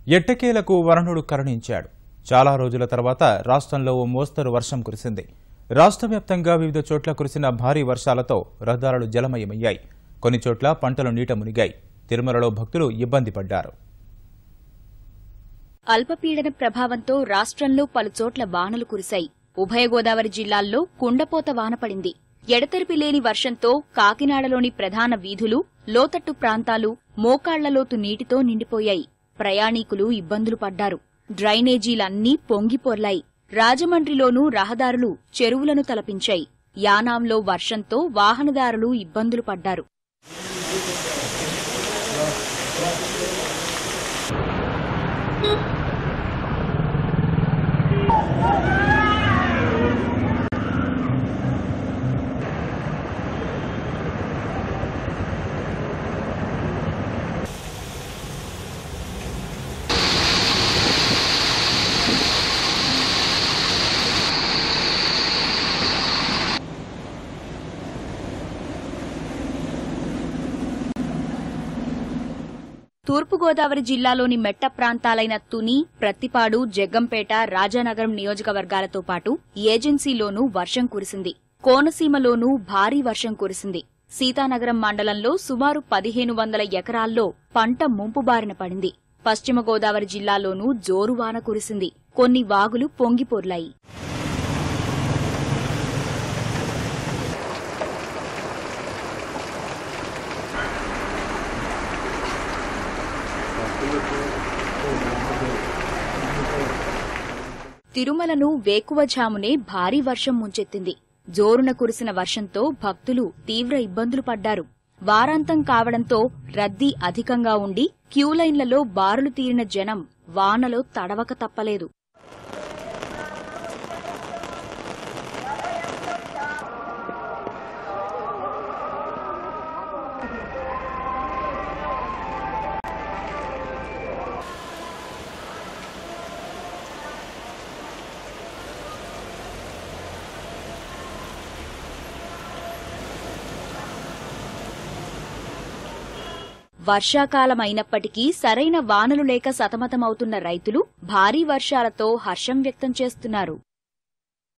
ఎట్టకేలకు వరుణుడు కరుణించాడు. చాలా రోజుల తర్వాత రాష్ట్రంలో ఓ మోస్తరు వర్షం కురిసింది. రాష్ట్ర వ్యాప్తంగా వివిధ చోట్ల కురిసిన భారీ వర్షాలతో రహదారులు జలమయమయ్యాయి. కొన్ని చోట్ల పంటలు నీట మునిగాయి. తిరుమలలో భక్తులు ఇబ్బంది పడ్డారు. అల్పపీడన ప్రభావంతో రాష్ట్రంలో పలుచోట్ల వానలు కురిశాయి. ఉభయ గోదావరి జిల్లాల్లో కుండపోత వాన పడింది. ఎడతెరిపి లేని వర్షంతో కాకినాడలోని ప్రధాన వీధులు, లోతట్టు ప్రాంతాలు మోకాళ్లలోతు నీటితో నిండిపోయాయి. ప్రయాణికులు ఇబ్బందులు పడ్డారు. డ్రైనేజీలన్నీ పొంగిపొర్లాయి. రాజమండ్రిలోనూ రహదారులు చెరువులను తలపించాయి. యానాంలో వర్షంతో వాహనదారులు ఇబ్బందులు పడ్డారు. తూర్పుగోదావరి జిల్లాలోని మెట్ట ప్రాంతాలైన తుని, ప్రత్తిపాడు, జగ్గంపేట, రాజానగరం నియోజకవర్గాలతో పాటు ఏజెన్సీలోనూ వర్షం కురిసింది. కోనసీమలోనూ భారీ వర్షం కురిసింది. సీతానగరం మండలంలో సుమారు 1500 ఎకరాల్లో పంట ముంపుబారిన పడింది. పశ్చిమ గోదావరి జిల్లాలోనూ జోరువాన కురిసింది. కొన్ని వాగులు పొంగిపొర్లాయి. తిరుమలను వేకువజామునే భారీ వర్షం ముంచెత్తింది. జోరున కురిసిన వర్షంతో భక్తులు తీవ్ర ఇబ్బందులు పడ్డారు. వారాంతం కావడంతో రద్దీ అధికంగా ఉండి క్యూలైన్లలో బారులు తీరిన జనం వానలో తడవక తప్పలేదు. వర్షాకాలమైనప్పటికీ సరైన వానలు లేక సతమతమవుతున్న రైతులు భారీ వర్షాలతో హర్షం వ్యక్తం చేస్తున్నారు.